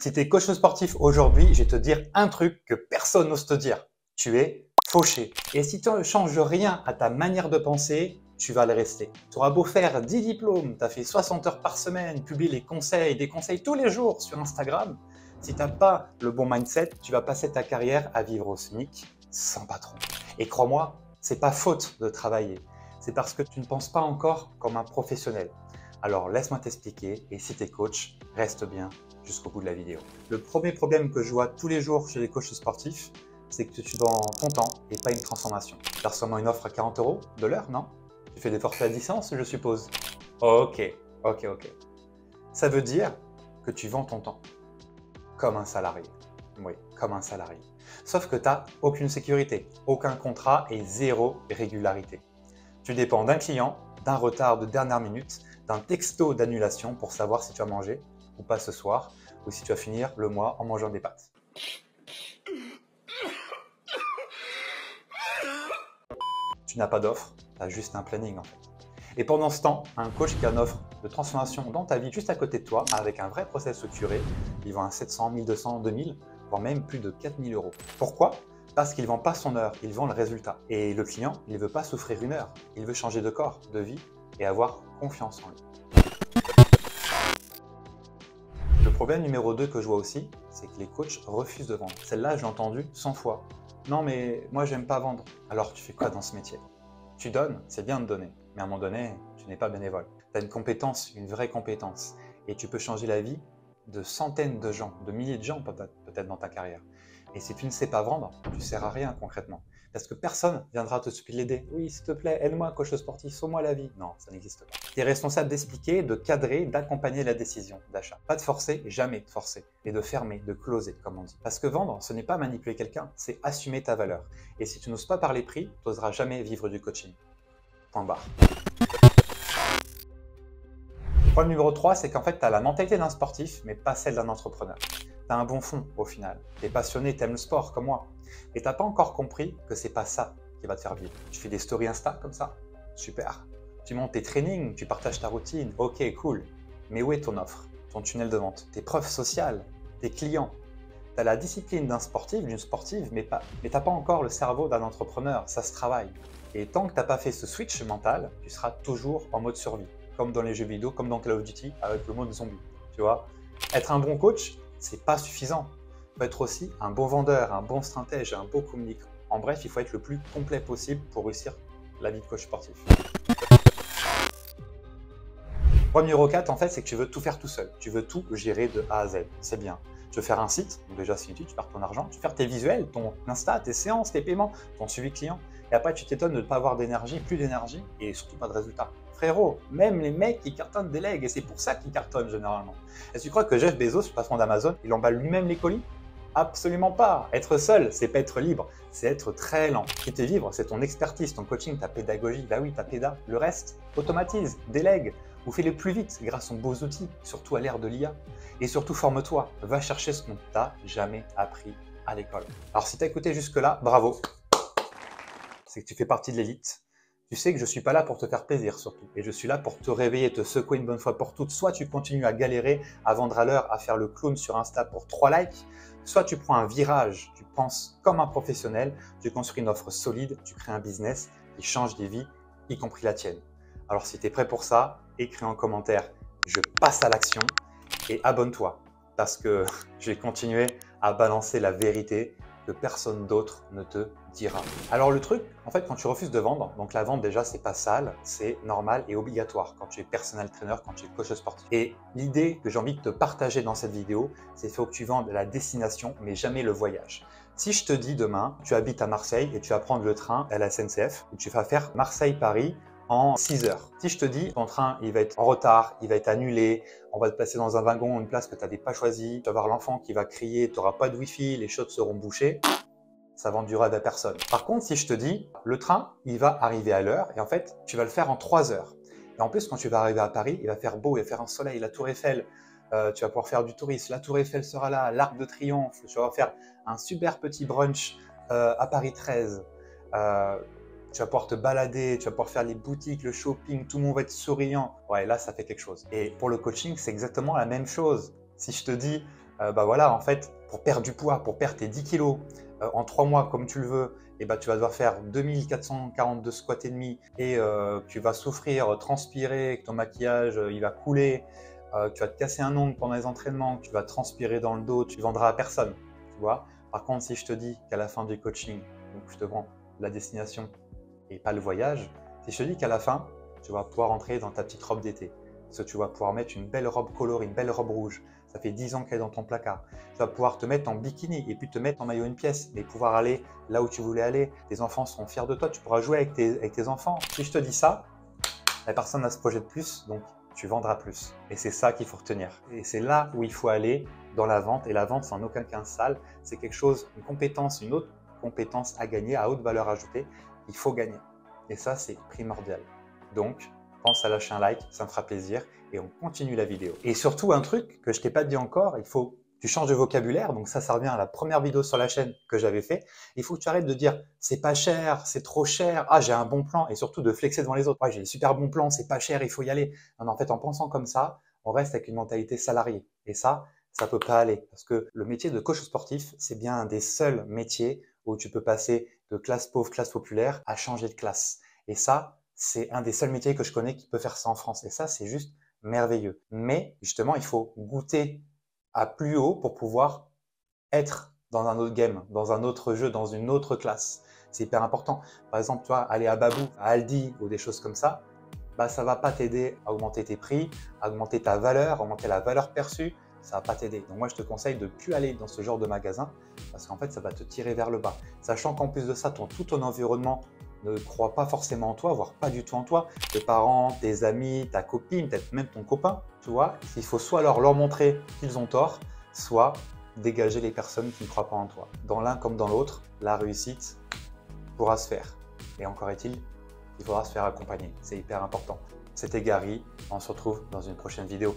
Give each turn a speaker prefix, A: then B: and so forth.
A: Si tu es coach sportif aujourd'hui, je vais te dire un truc que personne n'ose te dire. Tu es fauché. Et si tu ne changes rien à ta manière de penser, tu vas le rester. Tu auras beau faire 10 diplômes, tu as fait 60 heures par semaine, publier des conseils tous les jours sur Instagram. Si tu n'as pas le bon mindset, tu vas passer ta carrière à vivre au SMIC sans patron. Et crois-moi, c'est pas faute de travailler. C'est parce que tu ne penses pas encore comme un professionnel. Alors laisse-moi t'expliquer et si tu es coach, reste bien jusqu'au bout de la vidéo. Le premier problème que je vois tous les jours chez les coachs sportifs, c'est que tu vends ton temps et pas une transformation. Tu as sûrement une offre à 40 € de l'heure, non? Tu fais des forfaits à distance, je suppose. Ok. Ça veut dire que tu vends ton temps comme un salarié. Oui, comme un salarié. Sauf que tu n'as aucune sécurité, aucun contrat et zéro régularité. Tu dépends d'un client, d'un retard de dernière minute, d'un texto d'annulation pour savoir si tu as mangé ou pas ce soir, ou si tu vas finir le mois en mangeant des pâtes. Tu n'as pas d'offre, tu as juste un planning en fait. Et pendant ce temps, un coach qui a une offre de transformation dans ta vie juste à côté de toi, avec un vrai process structuré, il vend à 700, 1200, 2000, voire même plus de 4000 €. Pourquoi? Parce qu'il ne vend pas son heure, il vend le résultat. Et le client, il ne veut pas souffrir une heure, il veut changer de corps, de vie et avoir confiance en lui. Le problème numéro 2 que je vois aussi, c'est que les coachs refusent de vendre. Celle-là, je l'ai entendue 100 fois. Non, mais moi, j'aime pas vendre. Alors, tu fais quoi dans ce métier? Tu donnes, c'est bien de donner, mais à un moment donné, tu n'es pas bénévole. Tu as une compétence, une vraie compétence, et tu peux changer la vie de centaines de gens, de milliers de gens peut-être dans ta carrière. Et si tu ne sais pas vendre, tu ne sers à rien concrètement. Parce que personne viendra te supplier l'aider. Oui, s'il te plaît, aide-moi, coach sportif, sauve-moi la vie. Non, ça n'existe pas. Tu es responsable d'expliquer, de cadrer, d'accompagner la décision d'achat. Pas de forcer, jamais de forcer. Et de fermer, de closer, comme on dit. Parce que vendre, ce n'est pas manipuler quelqu'un, c'est assumer ta valeur. Et si tu n'oses pas parler prix, tu n'oseras jamais vivre du coaching. Point barre. Le problème numéro 3, c'est qu'en fait, tu as la mentalité d'un sportif, mais pas celle d'un entrepreneur. Tu as un bon fond au final. Tu es passionné, tu aimes le sport comme moi. Et tu n'as pas encore compris que c'est pas ça qui va te faire vivre. Tu fais des stories Insta comme ça? Super. Tu montes tes trainings, tu partages ta routine. Ok, cool. Mais où est ton offre, ton tunnel de vente, tes preuves sociales, tes clients? Tu as la discipline d'un sportif, d'une sportive, mais tu n'as pas encore le cerveau d'un entrepreneur. Ça se travaille. Et tant que tu n'as pas fait ce switch mental, tu seras toujours en mode survie. Comme dans les jeux vidéo, comme dans Call of Duty, avec le mode zombie. Tu vois, être un bon coach, c'est pas suffisant. Il faut être aussi un bon vendeur, un bon stratège, un bon communicant. En bref, il faut être le plus complet possible pour réussir la vie de coach sportif. Le point numéro 4, en fait, c'est que tu veux tout faire tout seul. Tu veux tout gérer de A à Z. C'est bien. Tu veux faire un site, donc déjà c'est utile, tu perds ton argent. Tu veux faire tes visuels, ton Insta, tes séances, tes paiements, ton suivi client. Et après, tu t'étonnes de ne pas avoir d'énergie, plus d'énergie et surtout pas de résultats. Frérot, même les mecs qui cartonnent délèguent et c'est pour ça qu'ils cartonnent généralement. Est-ce que tu crois que Jeff Bezos, le patron d'Amazon, il emballe lui-même les colis? Absolument pas. Être seul, c'est pas être libre, c'est être très lent. Ce qui te vivre, c'est ton expertise, ton coaching, ta pédagogie. Bah oui, ta péda. Le reste, automatise, délègue ou fais-le plus vite grâce aux beaux outils, surtout à l'ère de l'IA. Et surtout, forme-toi. Va chercher ce qu'on t'a jamais appris à l'école. Alors si tu as écouté jusque-là, bravo. C'est que tu fais partie de l'élite. Tu sais que je ne suis pas là pour te faire plaisir surtout. Et je suis là pour te réveiller, te secouer une bonne fois pour toutes. Soit tu continues à galérer, à vendre à l'heure, à faire le clown sur Insta pour 3 likes. Soit tu prends un virage, tu penses comme un professionnel, tu construis une offre solide, tu crées un business qui change des vies, y compris la tienne. Alors si tu es prêt pour ça, écris en commentaire « Je passe à l'action » et abonne-toi parce que je vais continuer à balancer la vérité que personne d'autre ne te dira. Alors le truc, en fait, quand tu refuses de vendre, donc la vente déjà, c'est pas sale, c'est normal et obligatoire quand tu es personal trainer, quand tu es coach sportif. Et l'idée que j'ai envie de te partager dans cette vidéo, c'est qu'il faut que tu vendes la destination, mais jamais le voyage. Si je te dis demain, tu habites à Marseille et tu vas prendre le train à la SNCF, et tu vas faire Marseille-Paris en 6 heures. Si je te dis, ton train, il va être en retard, il va être annulé, on va te placer dans un wagon, une place que tu n'avais pas choisie, tu vas avoir l'enfant qui va crier, tu n'auras pas de wifi, les chiottes seront bouchées, ça vend du rêve à personne. Par contre, si je te dis, le train, il va arriver à l'heure et en fait, tu vas le faire en 3 heures. Et en plus, quand tu vas arriver à Paris, il va faire beau, il va faire un soleil, la Tour Eiffel, tu vas pouvoir faire du tourisme, la Tour Eiffel sera là, l'Arc de Triomphe, tu vas faire un super petit brunch à Paris 13. Tu vas pouvoir te balader, tu vas pouvoir faire les boutiques, le shopping, tout le monde va être souriant. Ouais, là, ça fait quelque chose. Et pour le coaching, c'est exactement la même chose. Si je te dis, bah voilà, en fait, pour perdre du poids, pour perdre tes 10 kilos en 3 mois comme tu le veux, et bah, tu vas devoir faire 2442 squats et demi et tu vas souffrir, transpirer, que ton maquillage il va couler, tu vas te casser un ongle pendant les entraînements, tu vas transpirer dans le dos, tu vendras à personne, tu vois. Par contre, si je te dis qu'à la fin du coaching, donc je te vends la destination et pas le voyage, si je te dis qu'à la fin, tu vas pouvoir entrer dans ta petite robe d'été, parce que tu vas pouvoir mettre une belle robe colorée, une belle robe rouge, ça fait 10 ans qu'elle est dans ton placard. Tu vas pouvoir te mettre en bikini et puis te mettre en maillot une pièce, mais pouvoir aller là où tu voulais aller. Tes enfants seront fiers de toi, tu pourras jouer avec tes enfants. Si je te dis ça, la personne va se projeter plus, donc tu vendras plus. Et c'est ça qu'il faut retenir. Et c'est là où il faut aller dans la vente. Et la vente, c'est en aucun cas sale. C'est quelque chose, une compétence, une autre compétence à gagner, à haute valeur ajoutée. Il faut gagner. Et ça, c'est primordial. Donc, pense à lâcher un like, ça me fera plaisir et on continue la vidéo. Et surtout, un truc que je t'ai pas dit encore, il faut que tu changes de vocabulaire. Donc ça revient à la première vidéo sur la chaîne que j'avais fait. Il faut que tu arrêtes de dire c'est pas cher, c'est trop cher, ah j'ai un bon plan et surtout de flexer devant les autres. Ouais, j'ai des super bons plans, c'est pas cher, il faut y aller. Non, en fait, en pensant comme ça, on reste avec une mentalité salariée. Et ça peut pas aller parce que le métier de coach sportif, c'est bien un des seuls métiers où tu peux passer de classe pauvre, classe populaire à changer de classe. Et ça, c'est un des seuls métiers que je connais qui peut faire ça en France. Et ça, c'est juste merveilleux. Mais justement, il faut goûter à plus haut pour pouvoir être dans un autre game, dans un autre jeu, dans une autre classe. C'est hyper important. Par exemple, toi, aller à Babou, à Aldi ou des choses comme ça, bah, ça ne va pas t'aider à augmenter tes prix, à augmenter ta valeur, à augmenter la valeur perçue. Ça ne va pas t'aider. Donc moi, je te conseille de ne plus aller dans ce genre de magasin parce qu'en fait, ça va te tirer vers le bas. Sachant qu'en plus de ça, tout ton environnement ne croit pas forcément en toi, voire pas du tout en toi. Tes parents, tes amis, ta copine, peut-être même ton copain, tu vois. Il faut soit leur montrer qu'ils ont tort, soit dégager les personnes qui ne croient pas en toi. Dans l'un comme dans l'autre, la réussite pourra se faire. Et encore est-il, il faudra se faire accompagner. C'est hyper important. C'était Gary, on se retrouve dans une prochaine vidéo.